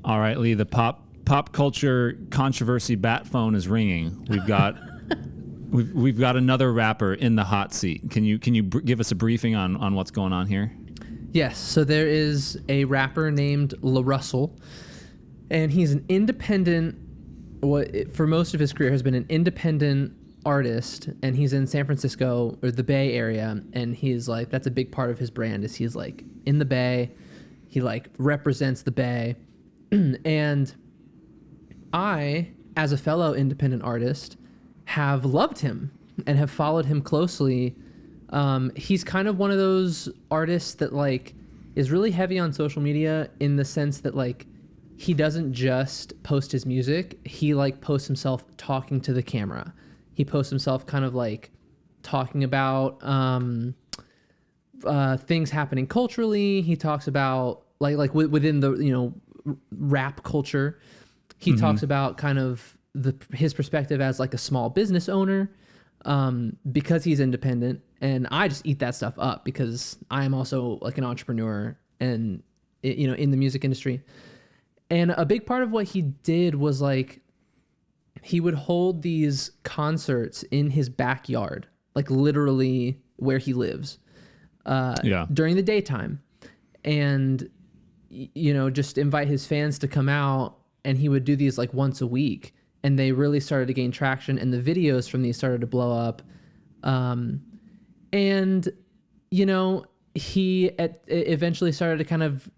All right, Lee, the pop culture controversy bat phone is ringing. We've got we've got another rapper in the hot seat. Can you give us a briefing on what's going on here? Yes, so there is a rapper named LaRussell, and he's an independent, for most of his career has been an independent artist, and he's in San Francisco or the Bay Area, and he's like, that's a big part of his brand, is he's like in the Bay, he like represents the Bay. And I, as a fellow independent artist, have loved him and have followed him closely. He's kind of one of those artists that like is really heavy on social media in the sense that like he doesn't just post his music, he like posts himself talking to the camera. He posts himself kind of like talking about things happening culturally. He talks about like within the rap culture. He talks about kind of his perspective as like a small business owner, because he's independent. And I just eat that stuff up because I am also like an entrepreneur and, in the music industry. And a big part of what he did was like, he would hold these concerts in his backyard, like literally where he lives, during the daytime, and, just invite his fans to come out. And he would do these like once a week, and they really started to gain traction, and the videos from these started to blow up. And, he eventually started to kind of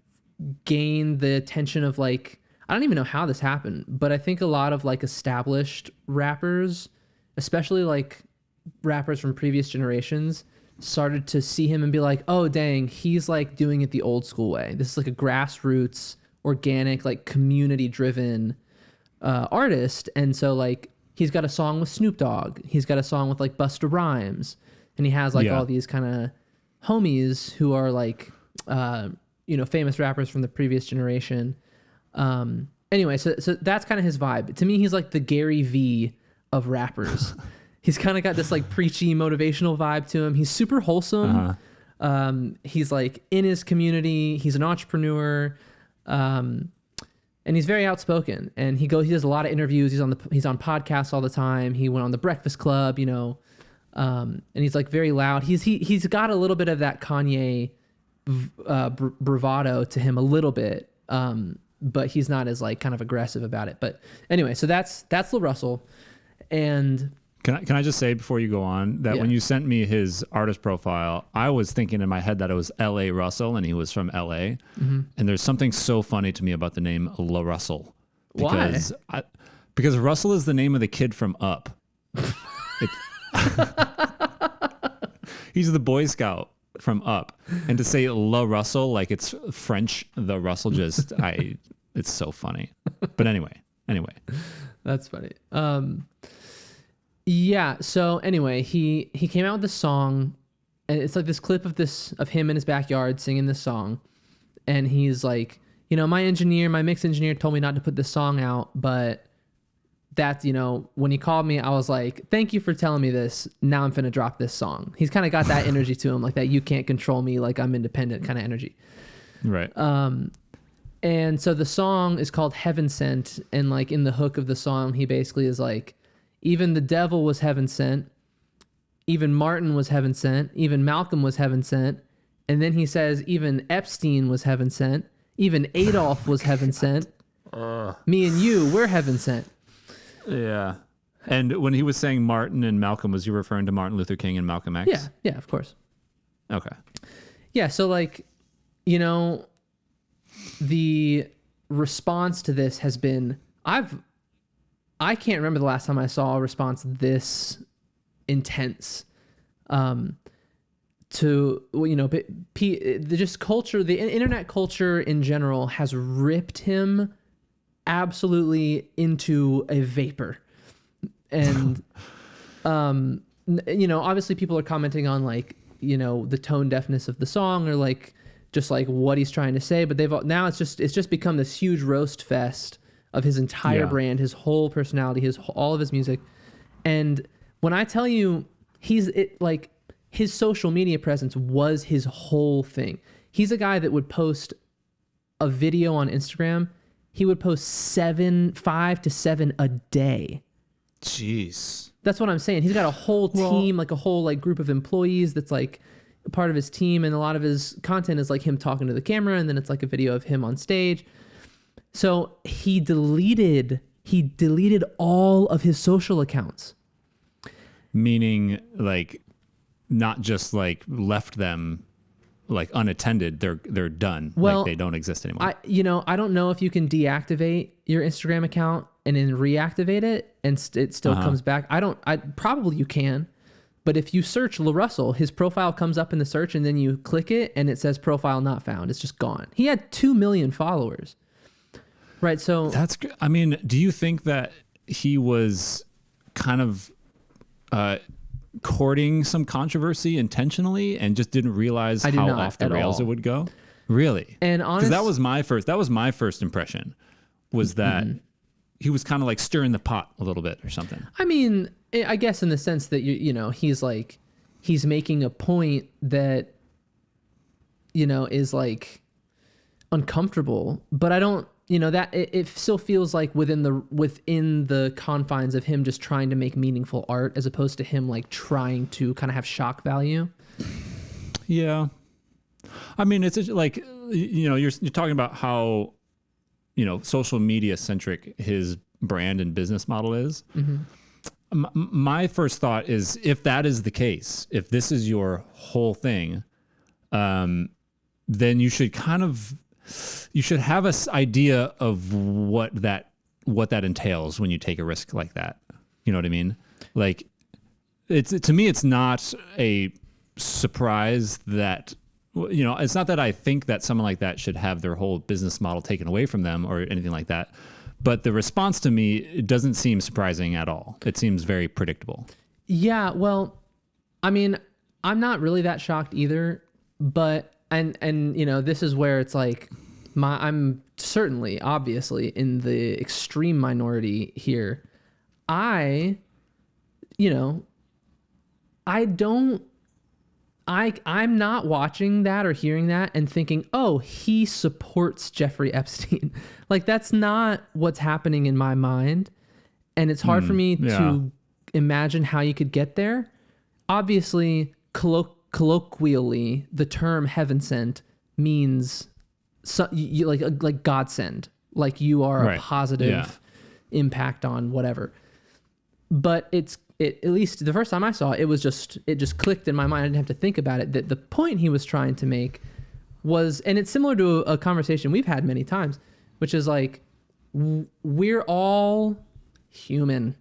gain the attention of like, I don't even know how this happened, but I think a lot of like established rappers, especially like rappers from previous generations, started to see him and be like, oh, dang, he's like doing it the old school way. This is like a grassroots, organic, like community driven artist. And so like, he's got a song with Snoop Dogg. He's got a song with like Busta Rhymes. And he has like all these kind of homies who are like, famous rappers from the previous generation. Anyway, so that's kind of his vibe. To me, he's like the Gary V of rappers. He's kind of got this like preachy motivational vibe to him. He's super wholesome. He's like in his community. He's an entrepreneur. And he's very outspoken, and he does a lot of interviews. He's on podcasts all the time. He went on the Breakfast Club, and he's like very loud. He's got a little bit of that Kanye bravado to him a little bit. But he's not as like kind of aggressive about it. But anyway, so that's LaRussell. And can I just say before you go on that when you sent me his artist profile, I was thinking in my head that it was L.A. Russell and he was from L.A. And there's something so funny to me about the name LaRussell. Because Why? Because Russell is the name of the kid from Up. He's the Boy Scout from Up. And to say LaRussell like it's French, the Russell, it's so funny. But anyway. That's funny. Yeah. So anyway, he came out with this song, and it's like this clip of him in his backyard singing this song. And he's like, my mix engineer told me not to put this song out, but that's, when he called me, I was like, thank you for telling me this. Now I'm finna drop this song. He's kind of got that energy to him, like that you can't control me, like I'm independent kind of energy. Right. And so the song is called Heaven Sent, and like in the hook of the song, he basically is like, even the devil was heaven sent, even Martin was heaven sent, even Malcolm was heaven sent, and then he says even Epstein was heaven sent, even Adolf was heaven sent, me and you, we're heaven sent. Yeah. And when he was saying Martin and Malcolm, was he referring to Martin Luther King and Malcolm X? Yeah, of course. Okay. Yeah, so like, the response to this has been, I can't remember the last time I saw a response this intense to, just culture, the internet culture in general has ripped him absolutely into a vapor. And, obviously people are commenting on like, the tone deafness of the song or like, just like what he's trying to say, but now it's just become this huge roast fest of his entire brand, his whole personality, all of his music. And when I tell you his social media presence was his whole thing. He's a guy that would post a video on Instagram. he would post 5 to 7 a day. Jeez. That's what I'm saying. He's got a whole team, like a whole like group of employees that's like a part of his team, and a lot of his content is like him talking to the camera, and then it's like a video of him on stage. So he deleted all of his social accounts. Meaning, like, not just like left them like unattended. They're done. Well, like they don't exist anymore. I don't know if you can deactivate your Instagram account and then reactivate it and it still comes back. Probably you can, but if you search LaRussell, his profile comes up in the search, and then you click it and it says profile not found. It's just gone. He had 2 million followers. Right. So that's good. I mean, do you think that he was kind of courting some controversy intentionally and just didn't realize how off the rails it would go? Really? And honestly, that was my first impression, was that he was kind of like stirring the pot a little bit or something. I mean, I guess in the sense that he's making a point that is like uncomfortable, but I don't. That it still feels like within the confines of him just trying to make meaningful art, as opposed to him like trying to kind of have shock value. Yeah. I mean, it's like, you're talking about how, social media centric his brand and business model is. Mm-hmm. My first thought is, if that is the case, if this is your whole thing, then you should have an idea of what that entails when you take a risk like that. You know what I mean? Like, to me, it's not a surprise that, it's not that I think that someone like that should have their whole business model taken away from them or anything like that. But the response to me, it doesn't seem surprising at all. It seems very predictable. Yeah. Well, I mean, I'm not really that shocked either, but And this is where it's like I'm certainly obviously in the extreme minority here. I'm not watching that or hearing that and thinking, oh, he supports Jeffrey Epstein. Like, that's not what's happening in my mind. And it's hard for me to imagine how you could get there. Obviously, colloquially, the term heaven sent means like God send, like you are a positive impact on whatever. But at least the first time I saw it, it just clicked in my mind. I didn't have to think about it. That the point he was trying to make was, and it's similar to a conversation we've had many times, which is like, we're all human,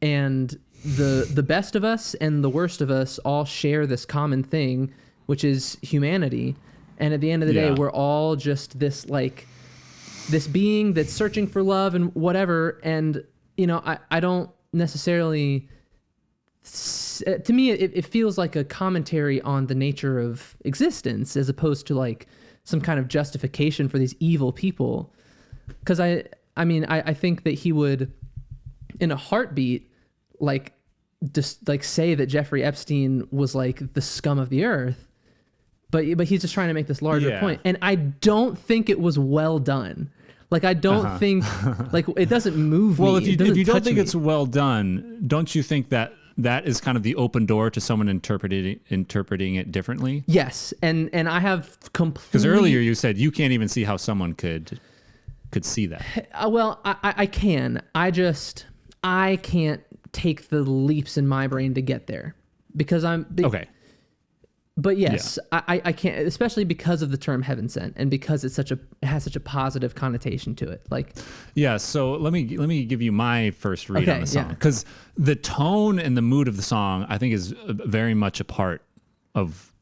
and the best of us and the worst of us all share this common thing, which is humanity. And at the end of the day, we're all just this being that's searching for love and whatever. And, I don't necessarily, to me, it feels like a commentary on the nature of existence, as opposed to like some kind of justification for these evil people. Because I think that he would, in a heartbeat, like, just like say that Jeffrey Epstein was like the scum of the earth, but he's just trying to make this larger point. And I don't think it was well done. Like, I don't think, like, it doesn't move me. Well, if you don't think it's well done, don't you think that is kind of the open door to someone interpreting it differently? Yes. And I have completely... Because earlier you said you can't even see how someone could see that. Well, I can. I can't take the leaps in my brain to get there, because okay. But yes, I can't, especially because of the term heaven sent, and because it has such a positive connotation to it. Like, yeah. So let me give you my first read on the song, because the tone and the mood of the song, I think, is very much a part of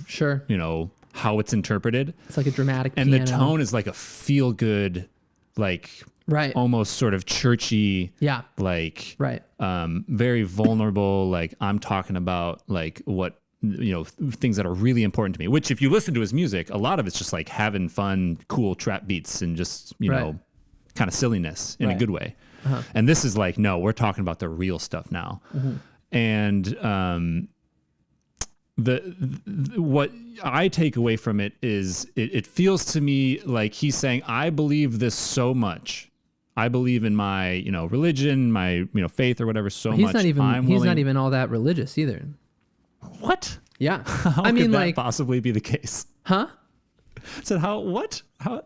sure, how it's interpreted. It's like a dramatic and piano. The tone is like a feel good, like, right, almost sort of churchy, like, right, very vulnerable. Like, I'm talking about like what, things that are really important to me, which if you listen to his music, a lot of it's just like having fun, cool trap beats and just, kind of silliness in a good way. Uh-huh. And this is like, no, we're talking about the real stuff now. Mm-hmm. And what I take away from it is it feels to me like he's saying, I believe this so much. I believe in my, religion, my, faith or whatever so much. He's not even all that religious either. What? Yeah. How could that possibly be the case? Huh? So what? How?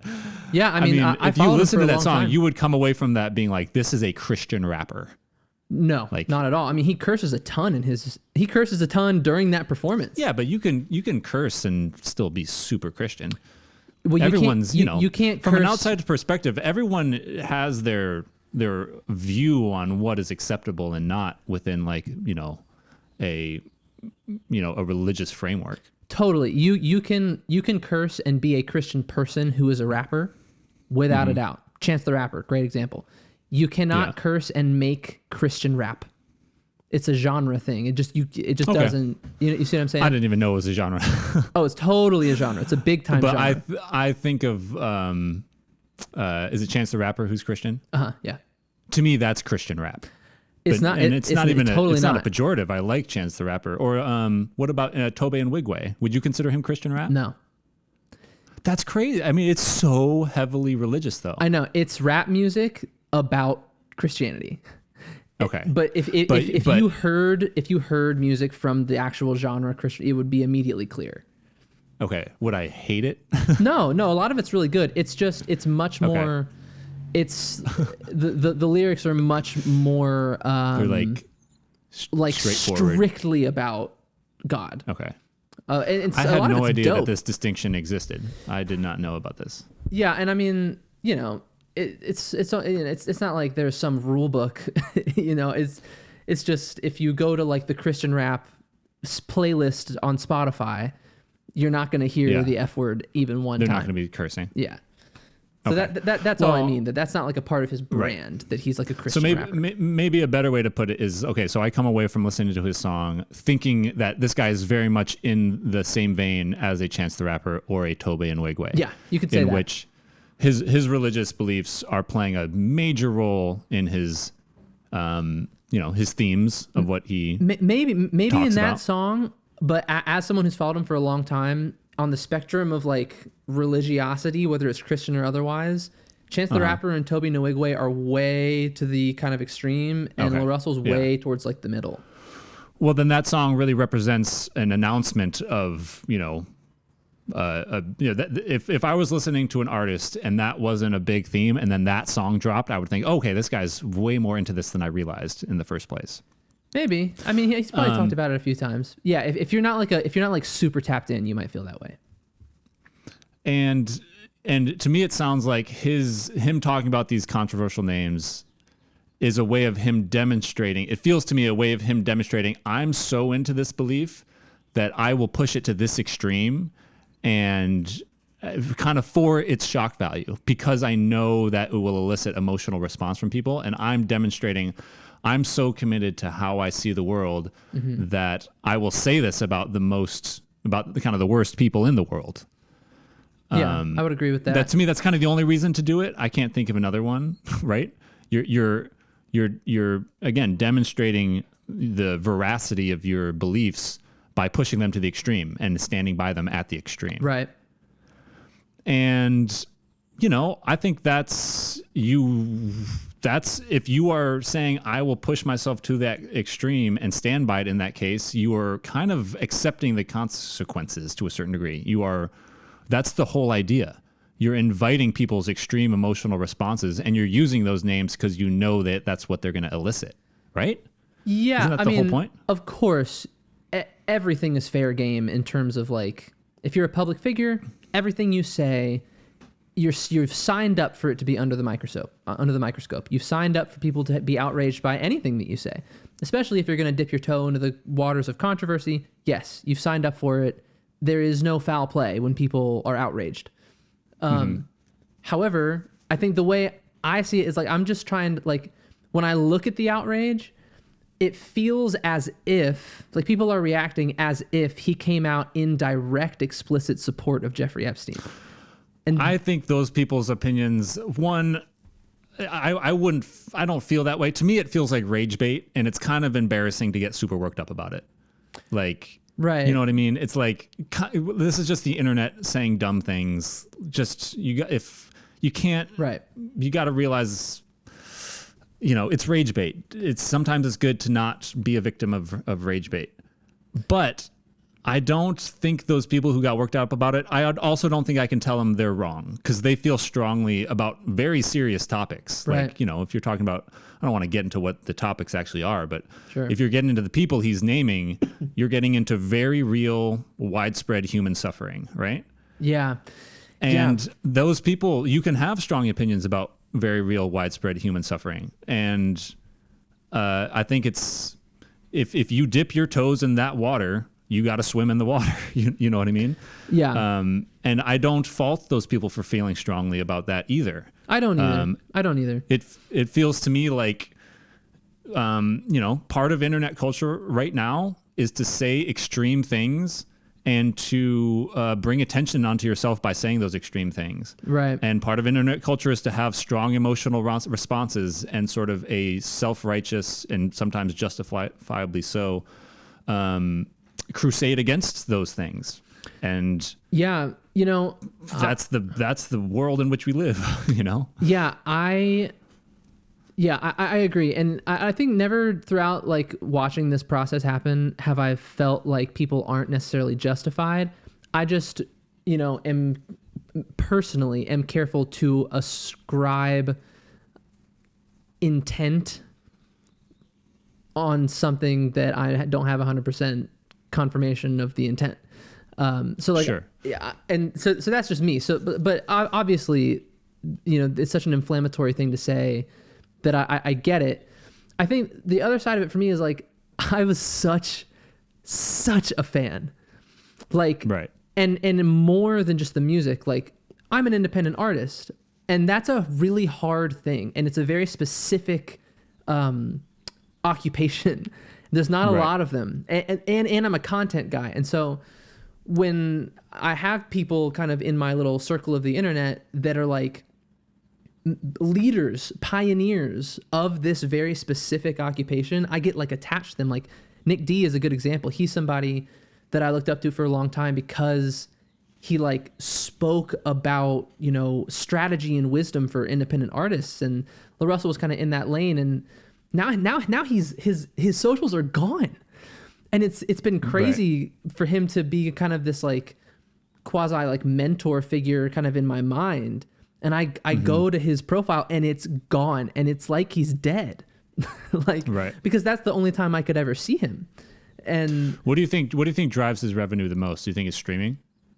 Yeah, I mean, if you listen to that song, you would come away from that being like, this is a Christian rapper. No, not at all. I mean, he curses a ton during that performance. Yeah, but you can curse and still be super Christian. Well, everyone's, you can't from curse. An outside perspective, everyone has their view on what is acceptable and not within a religious framework. Totally. You can curse and be a Christian person who is a rapper without a doubt. Chance the Rapper, great example. You cannot curse and make Christian rap. It's a genre thing. It just doesn't. You see what I'm saying? I didn't even know it was a genre. Oh, it's totally a genre. It's a big time genre. But I think of is it Chance the Rapper who's Christian? Yeah. To me, that's Christian rap. It's not a pejorative. I like Chance the Rapper. Or what about Tobe and Wigway? Would you consider him Christian rap? No. That's crazy. I mean, it's so heavily religious, though. I know. It's rap music about Christianity. Okay. But if you heard music from the actual genre Christian, it would be immediately clear. Okay. Would I hate it? No. A lot of it's really good. It's just it's much more. It's the lyrics are much more. They're like strictly about God. Okay. And I had no idea that this distinction existed. I did not know about this. Yeah, and I mean, it's not like there's some rule book. It's just if you go to like the Christian rap playlist on Spotify, you're not going to hear the F word even one time. They're not going to be cursing. Yeah. So that's all I mean. That's not like a part of his brand. Right. That he's like a Christian rapper. Maybe a better way to put it is, okay, so I come away from listening to his song thinking that this guy is very much in the same vein as a Chance the Rapper or a Tobe and Wigway. Yeah, you could say that. In which his religious beliefs are playing a major role in his his themes of what he maybe in that about. song. But as someone who's followed him for a long time, on the spectrum of like religiosity, whether it's Christian or otherwise, Chance the Rapper and Tobe Nwigwe are way to the kind of extreme, and LaRussell's way towards like the middle. Well, then that song really represents an announcement of if I was listening to an artist and that wasn't a big theme, and then that song dropped, I would think, okay, this guy's way more into this than I realized in the first place. Maybe. I mean, he's probably talked about it a few times. Yeah, if you're not like super tapped in, you might feel that way. And to me, it sounds like him talking about these controversial names is a way of him demonstrating. It feels to me a way of him demonstrating, I'm so into this belief that I will push it to this extreme, and kind of for its shock value, because I know that it will elicit emotional response from people, and I'm demonstrating I'm so committed to how I see the world that I will say this about the kind of the worst people in the world. Yeah, I would agree with that. That to me, that's kind of the only reason to do it. I can't think of another one, right? You're again demonstrating the veracity of your beliefs by pushing them to the extreme and standing by them at the extreme. Right. And I think that's if you are saying I will push myself to that extreme and stand by it in that case, you are kind of accepting the consequences to a certain degree. That's the whole idea. You're inviting people's extreme emotional responses, and you're using those names because you know that that's what they're going to elicit, right? Yeah. Isn't that the whole point? Of course, everything is fair game in terms of like, if you're a public figure, everything you say, you've signed up for it to be under the microscope. You've signed up for people to be outraged by anything that you say, especially if you're going to dip your toe into the waters of controversy. Yes, you've signed up for it. There is no foul play when people are outraged. However, I think the way I see it is like, I'm just trying to, like, when I look at the outrage, it feels as if like people are reacting as if he came out in direct, explicit support of Jeffrey Epstein. And I think those people's opinions, I don't feel that way. To me, it feels like rage bait, and it's kind of embarrassing to get super worked up about it. Like, Right. You know what I mean? It's like, this is just the internet saying dumb things. Just, if you can't, right. You got to realize, it's rage bait. Sometimes it's good to not be a victim of rage bait. But I don't think those people who got worked up about it, I also don't think I can tell them they're wrong, because they feel strongly about very serious topics. Right. Like, if you're talking about, I don't want to get into what the topics actually are, but sure. If you're getting into the people he's naming, you're getting into very real, widespread human suffering, right? Yeah. And those people, you can have strong opinions about very real, widespread human suffering. And I think it's, if you dip your toes in that water, you got to swim in the water. You know what I mean? Yeah. And I don't fault those people for feeling strongly about that either. I don't either. It feels to me like, part of internet culture right now is to say extreme things and to bring attention onto yourself by saying those extreme things. Right. And part of internet culture is to have strong emotional responses and sort of a self-righteous and sometimes justifiably so crusade against those things. And that's the world in which we live. Yeah, I agree. And I think never throughout like watching this process happen have I felt like people aren't necessarily justified. I just, am careful to ascribe intent on something that I don't have 100% confirmation of the intent. Sure. Yeah. And so that's just me. But obviously, it's such an inflammatory thing to say that I get it. I think the other side of it for me is like, I was such a fan, like, right. And more than just the music, like I'm an independent artist, and that's a really hard thing. And it's a very specific, occupation. There's not a lot of them. And I'm a content guy. And so when I have people kind of in my little circle of the internet that are like leaders, pioneers of this very specific occupation, I get like attached to them. Like Nick D is a good example. He's somebody that I looked up to for a long time because he like spoke about, strategy and wisdom for independent artists. And LaRussell was kind of in that lane. And now his socials are gone. And it's been crazy for him to be kind of this like quasi like mentor figure kind of in my mind. And I go to his profile and it's gone, and it's like he's dead. Because that's the only time I could ever see him. And what do you think drives his revenue the most? Do you think it's streaming?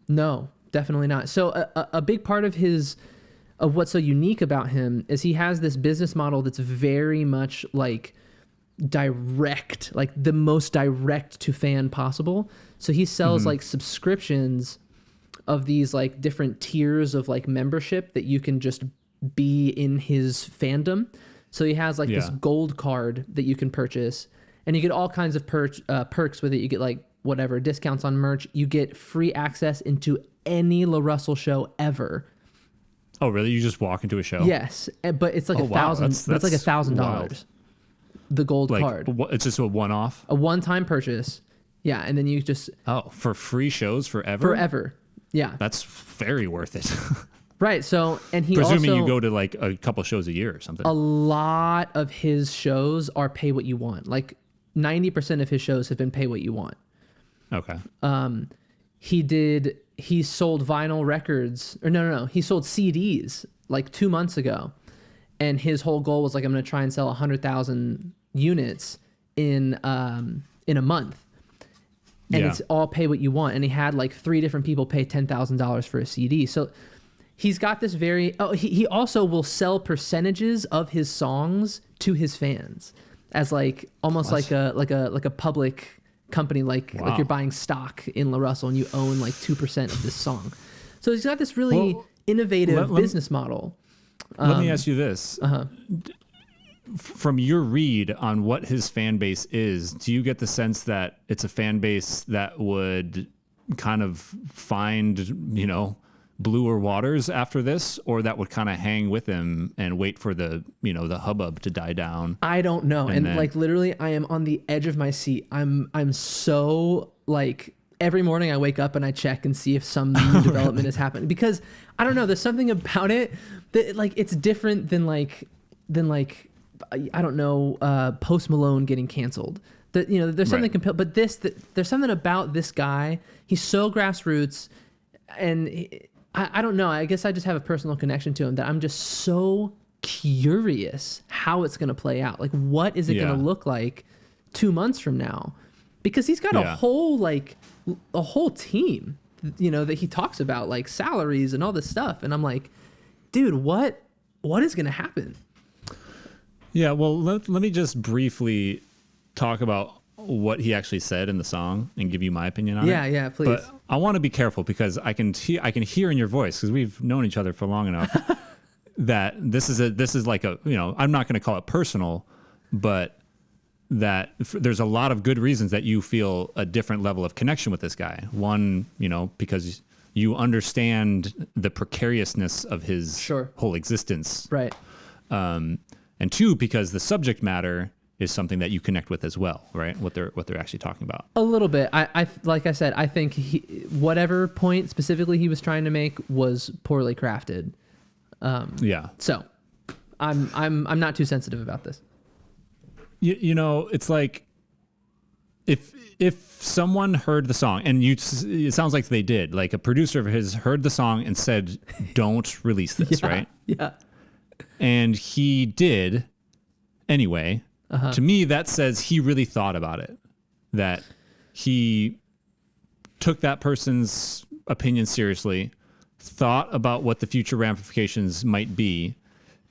No, definitely not. So a big part of what's so unique about him is he has this business model that's very much like direct, like the most direct to fan possible. So he sells like subscriptions of these like different tiers of like membership that you can just be in his fandom. So he has like this gold card that you can purchase, and you get all kinds of perks with it. You get like whatever discounts on merch. You get free access into any LaRussell show ever. Oh, really? You just walk into a show? Yes, but it's like $1,000. That's like $1,000. The gold card. It's just a one-off? A one-time purchase. Yeah, and then you just... Oh, for free shows forever? Forever, yeah. That's very worth it. Right, so... and he Presuming also, you go to like a couple shows a year or something. A lot of his shows are pay what you want. Like 90% of his shows have been pay what you want. Okay. He sold vinyl records... or no. He sold CDs like 2 months ago. And his whole goal was like, I'm going to try and sell 100,000 units in a month. And it's all pay what you want. And he had like 3 different people pay $10,000 for a CD. So he's got this very... Oh, he also will sell percentages of his songs to his fans as like almost like a public company, like you're buying stock in LaRussell and you own like 2% of this song. So he's got this really innovative business model. Let me ask you this. From your read on what his fan base is, do you get the sense that it's a fan base that would kind of find, bluer waters after this, or that would kind of hang with him and wait for the hubbub to die down? I don't know. And like literally I am on the edge of my seat. I'm so like every morning I wake up and I check and see if some new development has happened, because I don't know, there's something about it that like it's different than like I don't know, Post Malone getting canceled. That, you know, there's something but there's something about this guy. He's so grassroots, and I don't know. I guess I just have a personal connection to him that I'm just so curious how it's going to play out. Like, what is it going to look like 2 months from now? Because he's got a whole team, you know, that he talks about, like salaries and all this stuff. And I'm like, dude, what is going to happen? Yeah, well, let me just briefly talk about what he actually said in the song and give you my opinion on it. Yeah, please. But I want to be careful because I can hear in your voice, because we've known each other for long enough, that this is like a, you know, I'm not going to call it personal, but that there's a lot of good reasons that you feel a different level of connection with this guy. One, you know, because you understand the precariousness of his whole existence. Right. And two, because the subject matter is something that you connect with as well, right? What they're actually talking about. A little bit. I like I said, I think whatever point specifically he was trying to make was poorly crafted. So I'm not too sensitive about this. You know, it's like if someone heard the song, and it sounds like they did, like a producer of his heard the song and said, "Don't release this," right? Yeah. And he did anyway. To me, that says he really thought about it, that he took that person's opinion seriously, thought about what the future ramifications might be,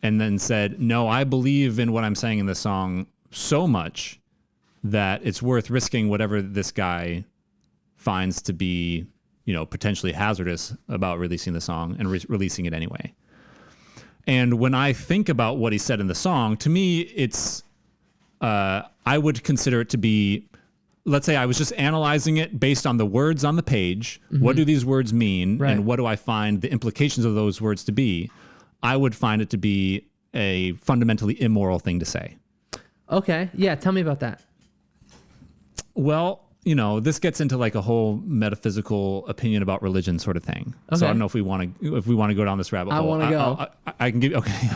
and then said, no, I believe in what I'm saying in this song so much that it's worth risking whatever this guy finds to be, you know, potentially hazardous about releasing the song, and releasing it anyway. And when I think about what he said in the song, to me, it's... I would consider it to be, let's say I was just analyzing it based on the words on the page. Mm-hmm. What do these words mean? Right. And what do I find the implications of those words to be? I would find it to be a fundamentally immoral thing to say. Okay. Yeah. Tell me about that. Well, you know, this gets into like a whole metaphysical opinion about religion sort of thing. Okay. So I don't know if we want to go down this rabbit hole. I want to go. I can give okay.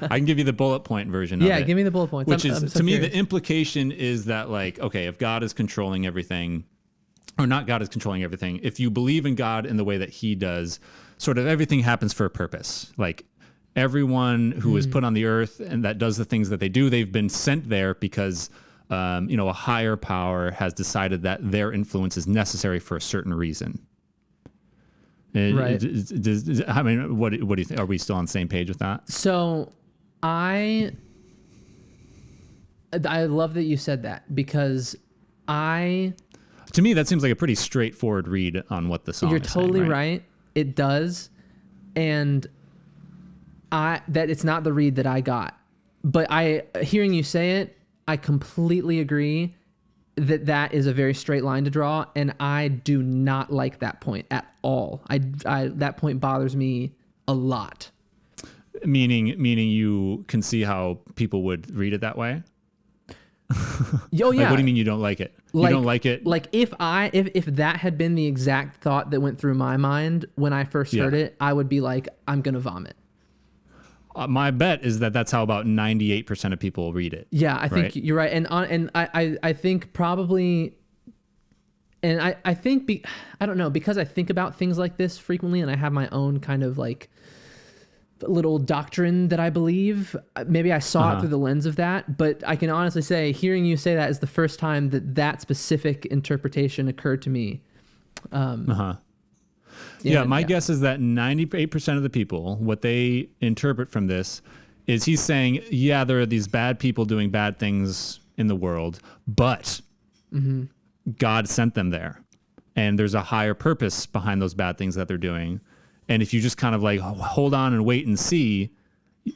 I can give you the bullet point version. Yeah, of it, give me the bullet points. Which I'm to so me, curious. the implication is that, like, okay, if God is controlling everything, or not God is controlling everything, if you believe in God in the way that He does, sort of everything happens for a purpose. Like everyone who is put on the earth and that does the things that they do, they've been sent there because. You know, a higher power has decided that their influence is necessary for a certain reason. Right. I mean, what do you think? Are we still on the same page with that? So I love that you said that, because to me, that seems like a pretty straightforward read on what the song is. You're totally saying, right. It does. And that it's not the read that I got, but hearing you say it, I completely agree that is a very straight line to draw, and I do not like that point at all. That point bothers me a lot. Meaning you can see how people would read it that way? Oh yeah. Like, what do you mean you don't like it? You don't like it? Like if that had been the exact thought that went through my mind when I first heard it, I would be like, I'm gonna vomit. My bet is that that's how about 98% of people read it. Yeah, I think you're right. And I think probably, and I think, I don't know, because I think about things like this frequently and I have my own kind of like little doctrine that I believe, maybe I saw it through the lens of that, but I can honestly say hearing you say that is the first time that specific interpretation occurred to me. Yeah, my guess is that 98% of the people, what they interpret from this is he's saying, yeah, there are these bad people doing bad things in the world, but God sent them there. And there's a higher purpose behind those bad things that they're doing. And if you just kind of like hold on and wait and see,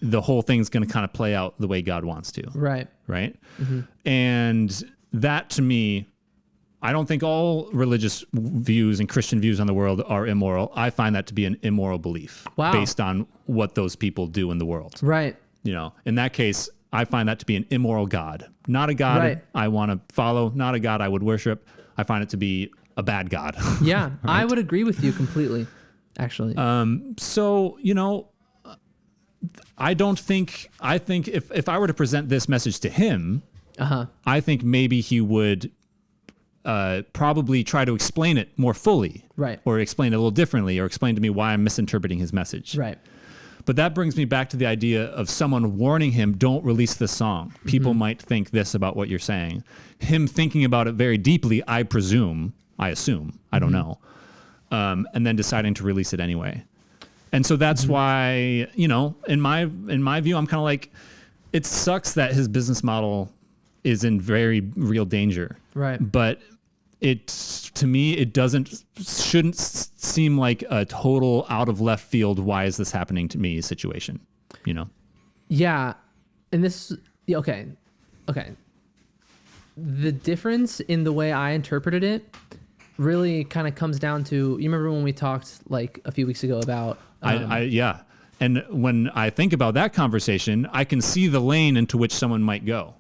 the whole thing's going to kind of play out the way God wants to. Right. Right? Mm-hmm. And that, to me, I don't think all religious views and Christian views on the world are immoral. I find that to be an immoral belief based on what those people do in the world. Right. You know, in that case, I find that to be an immoral God. Not a God I want to follow, not a God I would worship. I find it to be a bad God. Yeah, right? I would agree with you completely, actually. So, I think if I were to present this message to him, I think maybe he would probably try to explain it more fully, right? Or explain it a little differently, or explain to me why I'm misinterpreting his message, right? But that brings me back to the idea of someone warning him, don't release this song. People might think this about what you're saying. Him thinking about it very deeply, I assume, I don't know, and then deciding to release it anyway. And so that's why, in my view, I'm kind of like, it sucks that his business model is in very real danger. Right. But to me, it shouldn't seem like a total out of left field, why is this happening to me situation, Yeah. And okay. The difference in the way I interpreted it really kind of comes down to, you remember when we talked like a few weeks ago about, yeah. And when I think about that conversation, I can see the lane into which someone might go.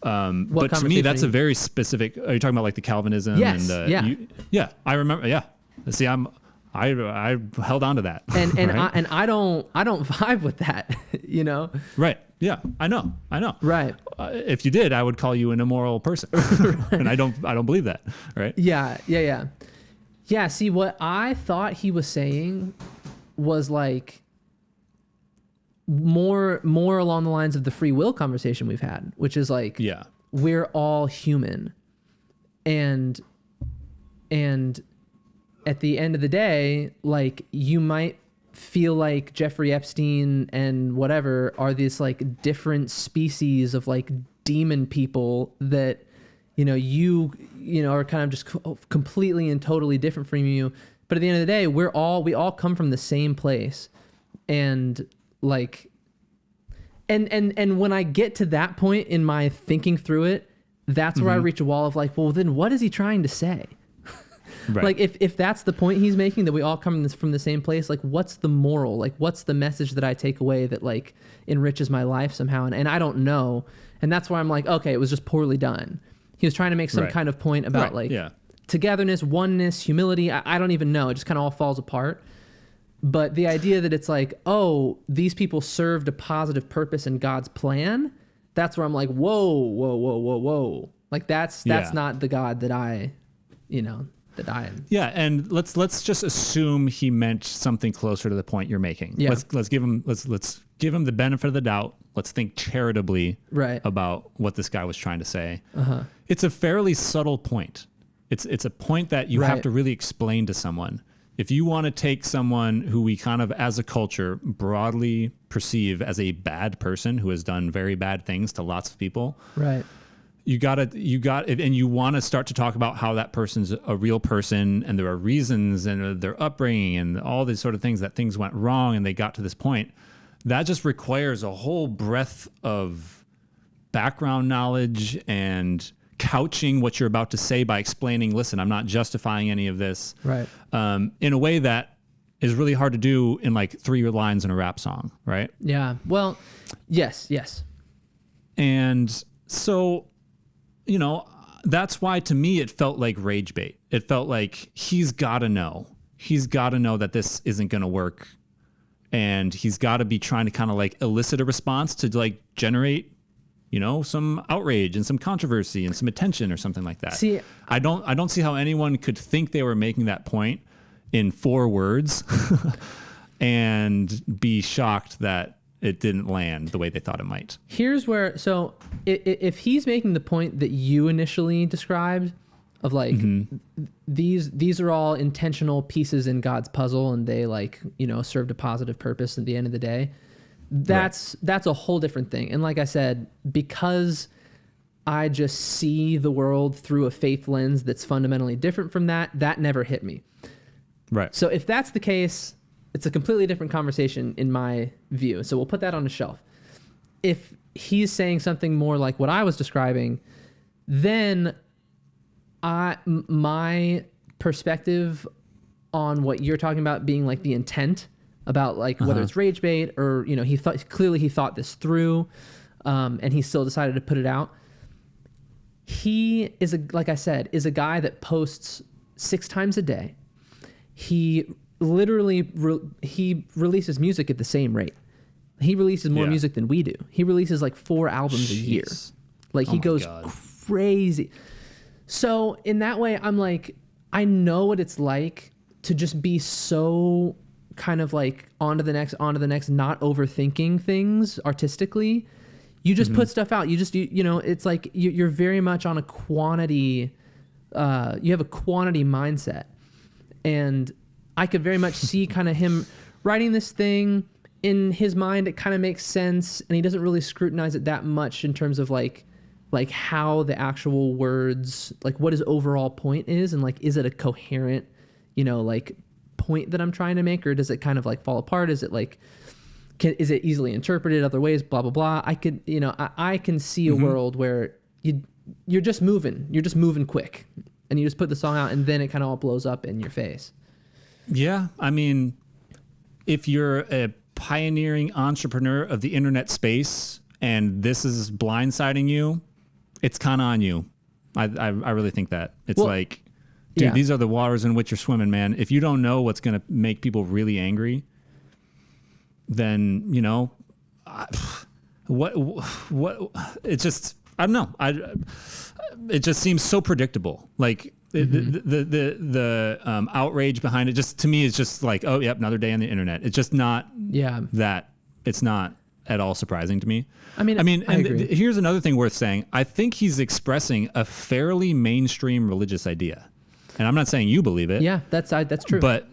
But to me, that's a very specific. Are you talking about like the Calvinism? Yes. And I remember. Yeah. See, I held on to that. And right? I don't vibe with that. Right. Yeah. I know. Right. If you did, I would call you an immoral person. And I don't believe that. Right. Yeah. Yeah. See, what I thought he was saying was like more along the lines of the free will conversation we've had, which is like, we're all human, and at the end of the day, like, you might feel like Jeffrey Epstein and whatever are these like different species of like demon people that you are kind of just completely and totally different from you. But at the end of the day, we all come from the same place. And like, and when I get to that point in my thinking through it, that's where I reach a wall of like, well, then what is he trying to say? Right. Like if that's the point he's making, that we all come from the same place, like what's the moral? Like what's the message that I take away that like enriches my life somehow? And I don't know. And that's why I'm like, okay, it was just poorly done. He was trying to make some kind of point about togetherness, oneness, humility. I don't even know. It just kind of all falls apart. But the idea that it's like, oh, these people served a positive purpose in God's plan, that's where I'm like, whoa. Like that's not the God that I am. Yeah, and let's just assume he meant something closer to the point you're making. Yeah. Let's give him the benefit of the doubt. Let's think charitably about what this guy was trying to say. It's a fairly subtle point. It's a point that you have to really explain to someone. If you want to take someone who we kind of as a culture broadly perceive as a bad person who has done very bad things to lots of people, right? You got and you want to start to talk about how that person's a real person, and there are reasons and their upbringing and all these sort of things that things went wrong and they got to this point. That just requires a whole breadth of background knowledge and couching what you're about to say by explaining, listen, I'm not justifying any of this, right? In a way that is really hard to do in like 3 lines in a rap song, right? Yeah. Well, yes. And so, that's why to me it felt like rage bait. It felt like he's got to know that this isn't going to work, and he's got to be trying to kind of like elicit a response to like generate some outrage and some controversy and some attention or something like that. See, I don't see how anyone could think they were making that point in 4 words and be shocked that it didn't land the way they thought it might. Here's where, so if he's making the point that you initially described of like, these are all intentional pieces in God's puzzle, and they like, served a positive purpose at the end of the day, that's a whole different thing. And like I said, because I just see the world through a faith lens that's fundamentally different from that never hit me. Right. So if that's the case, it's a completely different conversation in my view. So we'll put that on the shelf. If he's saying something more like what I was describing, then my perspective on what you're talking about being like the intent about like whether it's rage bait or he thought this through, and he still decided to put it out. he is like I said, is a guy that posts 6 times a day. He literally he releases music at the same rate. He releases more music than we do. He releases like 4 albums a year. Like he goes crazy. So in that way, I'm like, I know what it's like to just be so kind of like on to the next, not overthinking things artistically. You just put stuff out. You just, you know, it's like you're very much on a quantity, you have a quantity mindset. And I could very much see kind of him writing this thing. In his mind, it kind of makes sense, and he doesn't really scrutinize it that much in terms of like how the actual words, like what his overall point is, and like, is it a coherent, you know, like point that I'm trying to make, or does it kind of like fall apart? Is it like, is it easily interpreted other ways? Blah, blah, blah. I could, you know, I can see a world where you're just moving quick, and you just put the song out, and then it kind of all blows up in your face. Yeah. I mean, if you're a pioneering entrepreneur of the internet space and this is blindsiding you, it's kind of on you. I really think that it's like, dude, these are the waters in which you're swimming, man. If you don't know what's going to make people really angry, then, you know, what it's just, I don't know. It just seems so predictable. Like the outrage behind it, just to me, is just like, oh, yep, another day on the internet. It's just not that. It's not at all surprising to me. I mean, here's another thing worth saying. I think he's expressing a fairly mainstream religious idea, and I'm not saying you believe it. Yeah, that's true. But,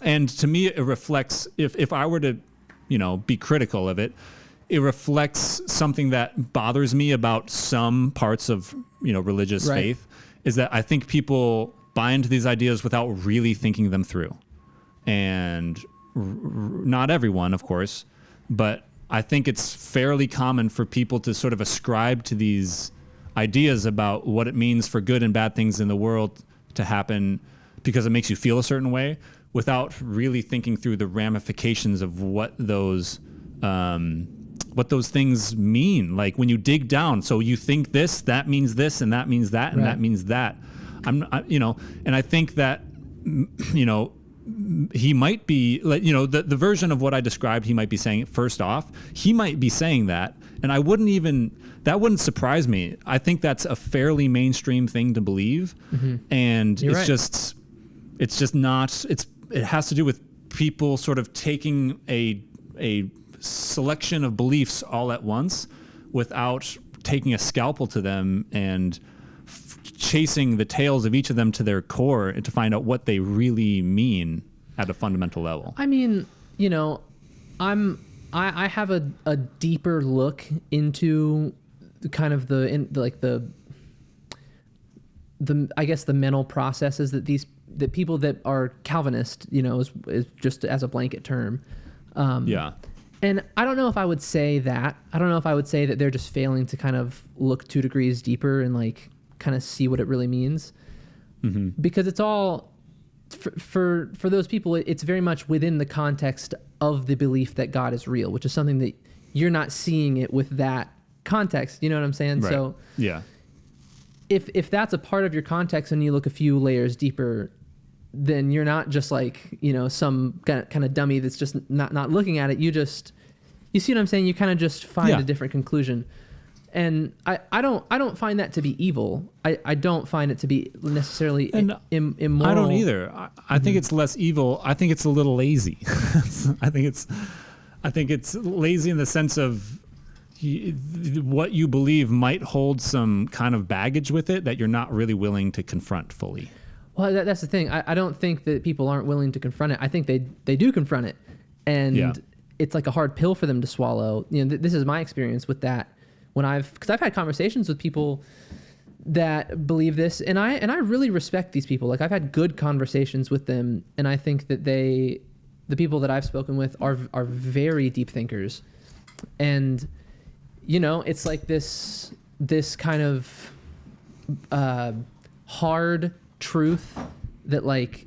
and to me, it reflects. If I were to, you know, be critical of it, it reflects something that bothers me about some parts of, you know, religious faith, is that I think people buy into these ideas without really thinking them through. And not everyone, of course, but I think it's fairly common for people to sort of ascribe to these ideas about what it means for good and bad things in the world to happen because it makes you feel a certain way, without really thinking through the ramifications of what those things mean. Like when you dig down, so you think this, that means this, and that means that, and that means that. You know, and I think that, you know, he might be, like, you know, the version of what I described, he might be saying, first off, he might be saying that, and that wouldn't surprise me. I think that's a fairly mainstream thing to believe. And it's just not, it has to do with people sort of taking a selection of beliefs all at once without taking a scalpel to them and chasing the tails of each of them to their core and to find out what they really mean at a fundamental level. I mean, you know, I have a deeper look into kind of the I guess the mental processes that people that are Calvinist, you know, is just as a blanket term. And I don't know if I would say that. I don't know if I would say that they're just failing to kind of look 2 degrees deeper and like kind of see what it really means. Because it's all for those people, it's very much within the context of the belief that God is real, which is something that you're not seeing it with that context. You know what I'm saying? Right. So if that's a part of your context and you look a few layers deeper, then you're not just like, you know, some kind of dummy that's just not looking at it. You see what I'm saying? You kind of just find a different conclusion. And I don't find that to be evil. I don't find it to be necessarily immoral. I don't either. I think it's less evil. I think it's a little lazy. I think it's lazy in the sense of what you believe might hold some kind of baggage with it that you're not really willing to confront fully. Well, that's the thing. I don't think that people aren't willing to confront it. I think they do confront it, and it's like a hard pill for them to swallow. You know, this is my experience with that. Because I've had conversations with people that believe this, and I really respect these people. Like, I've had good conversations with them, and I think that the people that I've spoken with are very deep thinkers, and you know, it's like this kind of hard truth that like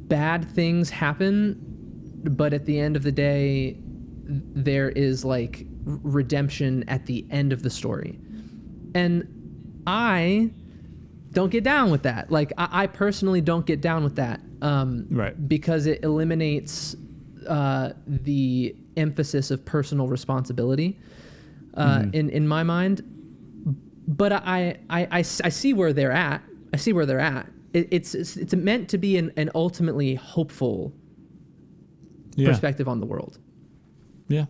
bad things happen, but at the end of the day, there is like redemption at the end of the story. And I don't get down with that. Like, I personally don't get down with that. Right. Because it eliminates the emphasis of personal responsibility in my mind. But I see where they're at. I see where they're at. It's meant to be an ultimately hopeful perspective on the world. Yeah.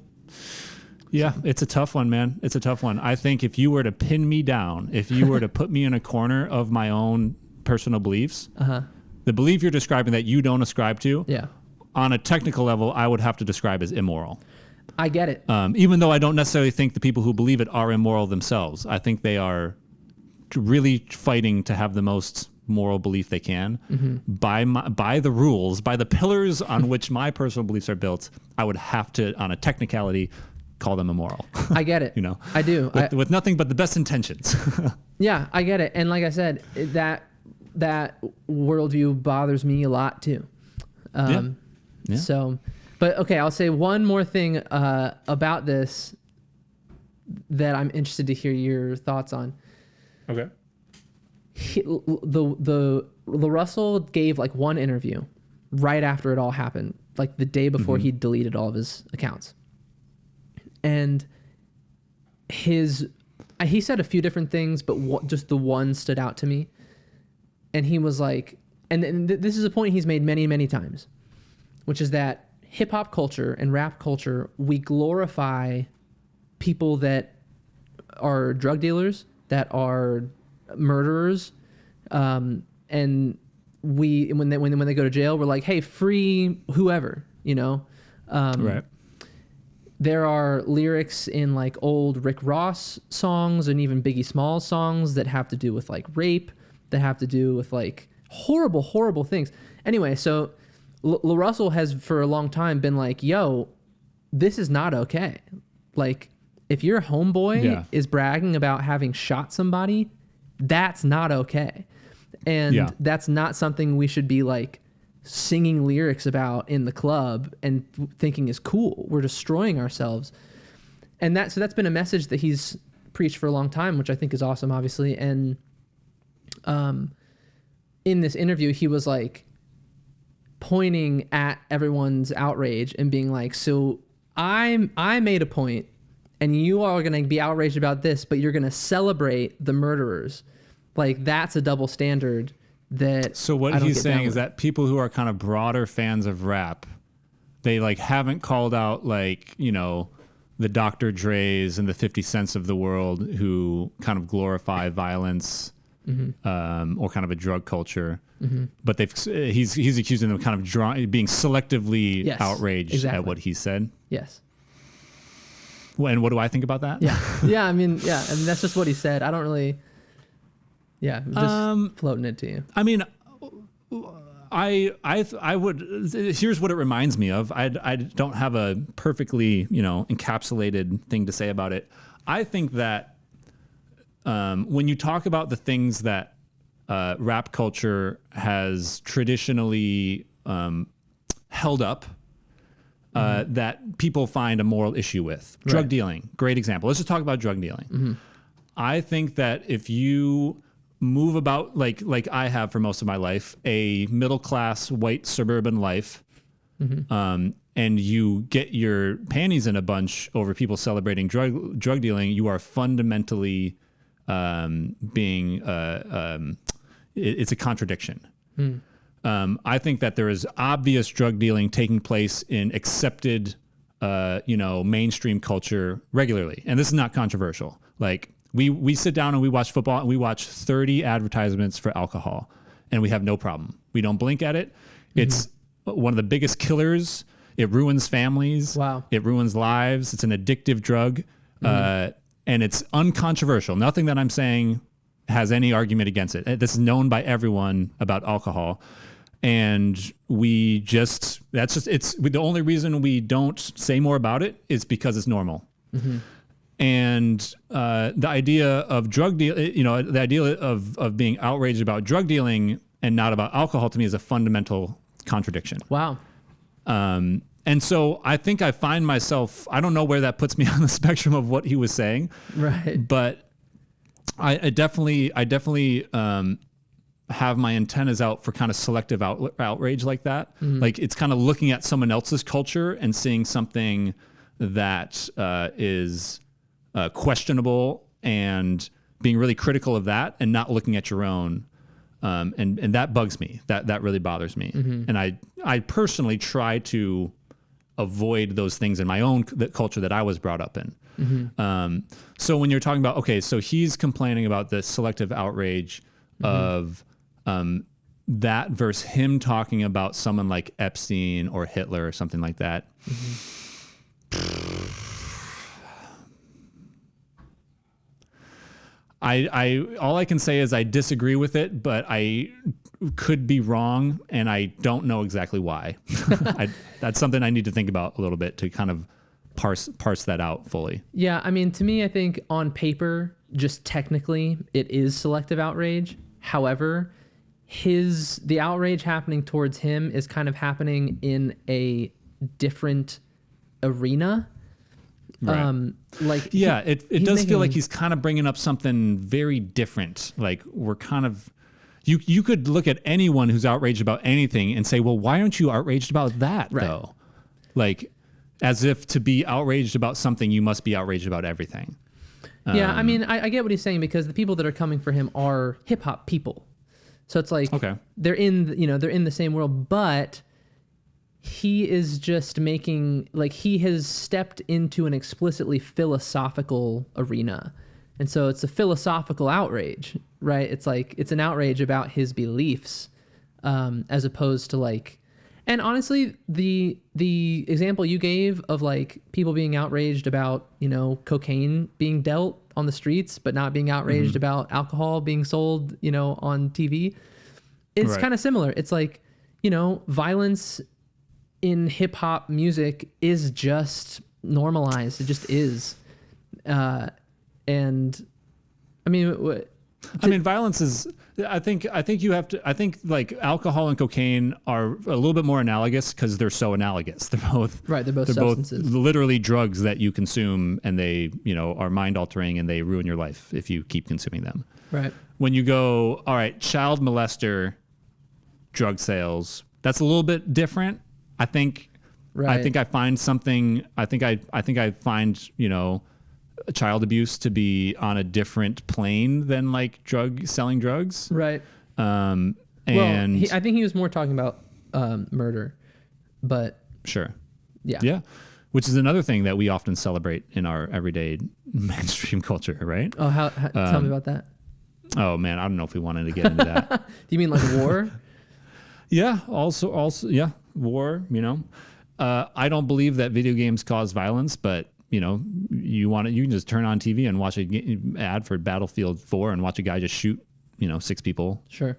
Yeah, it's a tough one, man. It's a tough one. I think if you were to pin me down, if you were to put me in a corner of my own personal beliefs, the belief you're describing that you don't ascribe to, on a technical level, I would have to describe as immoral. I get it. Even though I don't necessarily think the people who believe it are immoral themselves. I think they are really fighting to have the most moral belief they can. By the rules, by the pillars on which my personal beliefs are built, I would have to, on a technicality, call them immoral. I get it. I do. With nothing but the best intentions. Yeah, I get it. And like I said, that worldview bothers me a lot too. So, but okay, I'll say one more thing about this that I'm interested to hear your thoughts on. Okay. The LaRussell gave like one interview right after it all happened, like the day before he deleted all of his accounts. And he said a few different things, but just the one stood out to me. And he was like, and this is a point he's made many, many times, which is that hip hop culture and rap culture, we glorify people that are drug dealers, that are murderers, and when they go to jail, we're like, hey, free whoever, right. There are lyrics in like old Rick Ross songs and even Biggie Smalls songs that have to do with like rape, that have to do with like horrible, horrible things. Anyway, so LaRussell has for a long time been like, yo, this is not okay. Like, if your homeboy is bragging about having shot somebody, that's not okay. And that's not something we should be like singing lyrics about in the club and thinking is cool. We're destroying ourselves. And that's been a message that he's preached for a long time, which I think is awesome, obviously. And in this interview, he was like pointing at everyone's outrage and being like, so I made a point and you are going to be outraged about this, but you're going to celebrate the murderers. Like, that's a double standard. So what he's saying is that people who are kind of broader fans of rap, they like haven't called out like, the Dr. Dre's and the 50 Cents of the world who kind of glorify violence or kind of a drug culture. But he's accusing them of kind of being selectively outraged at what he said. Yes. And what do I think about that? I mean, that's just what he said. I don't really... Yeah, just floating it to you. I mean, I would. Here's what it reminds me of. I don't have a perfectly encapsulated thing to say about it. I think that when you talk about the things that rap culture has traditionally held up, that people find a moral issue with, drug dealing, great example. Let's just talk about drug dealing. I think that if you move about like I have for most of my life, a middle-class white suburban life, and you get your panties in a bunch over people celebrating drug dealing, you are fundamentally being it's a contradiction. I think that there is obvious drug dealing taking place in accepted mainstream culture regularly, and this is not controversial. Like, we sit down and we watch football and we watch 30 advertisements for alcohol and we have no problem. We don't blink at it. It's one of the biggest killers. It ruins families. Wow. It ruins lives. It's an addictive drug. And it's uncontroversial. Nothing that I'm saying has any argument against it. This is known by everyone about alcohol. And the only reason we don't say more about it is because it's normal. And the idea of drug deal, the idea of being outraged about drug dealing and not about alcohol, to me, is a fundamental contradiction. Wow. And so I think I find myself, I don't know where that puts me on the spectrum of what he was saying. Right. But I definitely have my antennas out for kind of selective outrage like that. Like it's kind of looking at someone else's culture and seeing something that is questionable and being really critical of that and not looking at your own. And that bugs me. That really bothers me. And I personally try to avoid those things in my own culture that I was brought up in. So when you're talking about, okay, so he's complaining about the selective outrage of that versus him talking about someone like Epstein or Hitler or something like that. I all I can say is I disagree with it, but I could be wrong, and I don't know exactly why. That's something I need to think about a little bit to kind of parse that out fully. Yeah, I mean, to me, I think on paper, just technically, it is selective outrage. However, the outrage happening towards him is kind of happening in a different arena. Right. It does feel like he's kind of bringing up something very different. Like we're kind of, you could look at anyone who's outraged about anything and say, well, why aren't you outraged about that though? Like as if to be outraged about something, you must be outraged about everything. Yeah. I mean, I get what he's saying because the people that are coming for him are hip hop people. So it's like, they're in the same world, but he is just making, like, he has stepped into an explicitly philosophical arena. And so it's a philosophical outrage, right? It's like, it's an outrage about his beliefs, as opposed to like, and honestly, the example you gave of like people being outraged about, cocaine being dealt on the streets, but not being outraged about alcohol being sold, on TV. It's kind of similar. It's like, violence in hip hop music is just normalized. It just is. And I mean, violence is, I think you have to, I think like alcohol and cocaine are a little bit more analogous because they're so analogous. They're both substances. Both literally drugs that you consume, and they, are mind altering, and they ruin your life if you keep consuming them. Right. When you go, all right, child molester, drug sales, that's a little bit different. I think I find something, I think I find, child abuse to be on a different plane than like selling drugs. Right. And I think he was more talking about murder, but sure. Yeah. Yeah. Which is another thing that we often celebrate in our everyday mainstream culture, right? Oh, how tell me about that. Oh man, I don't know if we wanted to get into that. Do you mean like war? Yeah. Also, yeah. War, I don't believe that video games cause violence, but you can just turn on TV and watch an ad for Battlefield 4 and watch a guy just shoot, 6 people. Sure.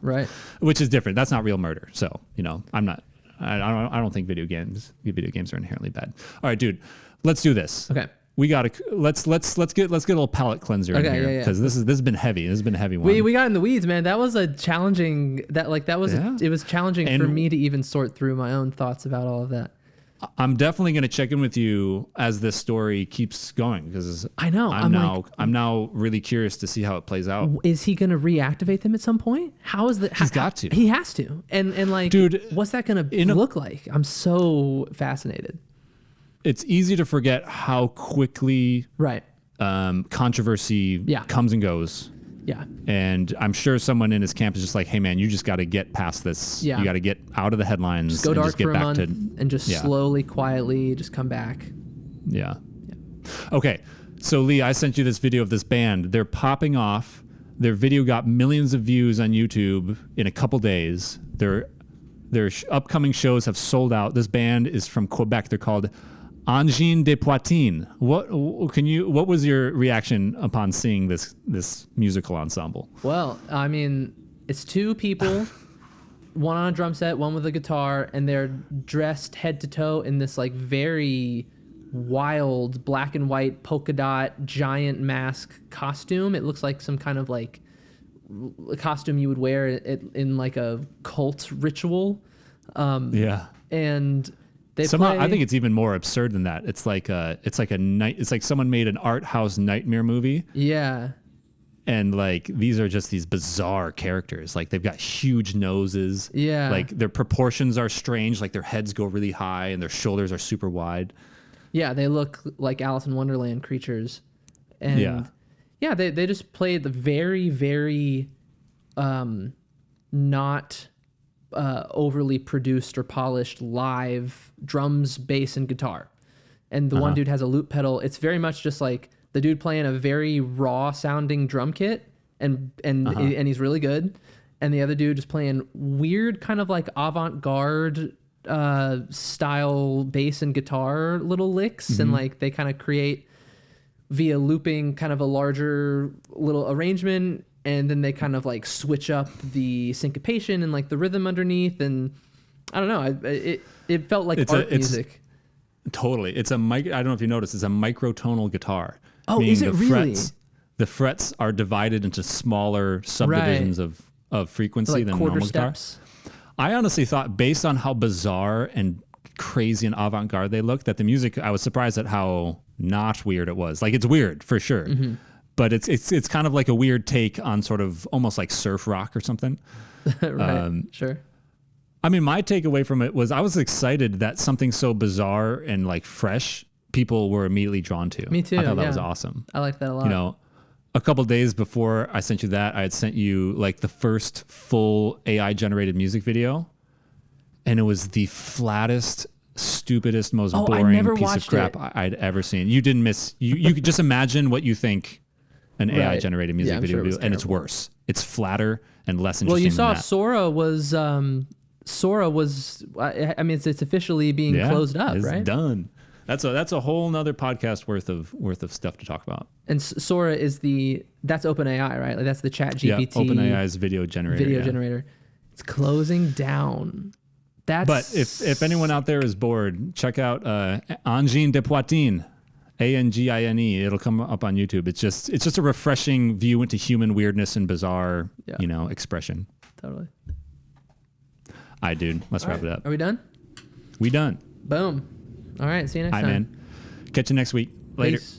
Right. Which is different. That's not real murder. So, I don't think video games are inherently bad. All right, dude, let's do this. Okay. We got to let's get a little palate cleanser in here because this has been heavy. This has been a heavy one. We got in the weeds, man. That was a challenging it was challenging for me to even sort through my own thoughts about all of that. I'm definitely going to check in with you as this story keeps going because I know I'm now really curious to see how it plays out. Is he going to reactivate them at some point? He's got to. He has to. And like, dude, what's that going to look like? I'm so fascinated. It's easy to forget how quickly controversy comes and goes. Yeah. And I'm sure someone in his camp is just like, hey, man, you just got to get past this. Yeah. You got to get out of the headlines. Just go dark for a month and just slowly, quietly just come back. Yeah. Okay. So, Lee, I sent you this video of this band. They're popping off. Their video got millions of views on YouTube in a couple days. Their upcoming shows have sold out. This band is from Quebec. They're called Angine de Poitrine. What was your reaction upon seeing this musical ensemble? Well, I mean, it's 2 people, one on a drum set, one with a guitar, and they're dressed head to toe in this like very wild black and white polka dot giant mask costume. It looks like some kind of like a costume you would wear in like a cult ritual. And I think it's even more absurd than that. It's like someone made an art house nightmare movie. Yeah. And like these are just these bizarre characters. Like they've got huge noses. Yeah. Like their proportions are strange. Like their heads go really high and their shoulders are super wide. Yeah, they look like Alice in Wonderland creatures. And yeah, they just played the very, very not overly produced or polished live drums, bass, and guitar. And the one dude has a loop pedal. It's very much just like the dude playing a very raw sounding drum kit and he's really good. And the other dude just playing weird kind of like avant-garde style bass and guitar little licks. And like they kind of create via looping kind of a larger little arrangement. And then they kind of like switch up the syncopation and like the rhythm underneath. And I don't know, it felt like art music. Totally. It's I don't know if you noticed, it's a microtonal guitar. Oh, is it really? The frets are divided into smaller subdivisions of frequency like than quarter normal steps. guitar. I honestly thought, based on how bizarre and crazy and avant-garde they looked, that the music, I was surprised at how not weird it was. Like it's weird for sure, but it's kind of like a weird take on sort of almost like surf rock or something. Right. Sure. I mean, my takeaway from it was I was excited that something so bizarre and like fresh people were immediately drawn to. Me too. I thought that was awesome. I like that a lot. You know, a couple days before I sent you that, I had sent you like the first full AI generated music video, and it was the flattest, stupidest, most boring piece of crap I'd ever seen. You didn't miss. You could just imagine what you think an AI generated music video would be, and it's worse. It's flatter and less interesting. Well, you saw than that. Sora was. I mean, it's officially being closed up, it's right? Done. That's a whole nother podcast worth of stuff to talk about. And Sora is that's OpenAI, right? Like that's the Chat GPT. Yeah, OpenAI's video generator. It's closing down. But if anyone out there is bored, check out Angine de Poitin, Angine. It'll come up on YouTube. It's just a refreshing view into human weirdness and bizarre, expression. Totally. All right, dude. Let's wrap it up. Are we done? We done. Boom. All right. See you next time. Man. Catch you next week. Later. Peace.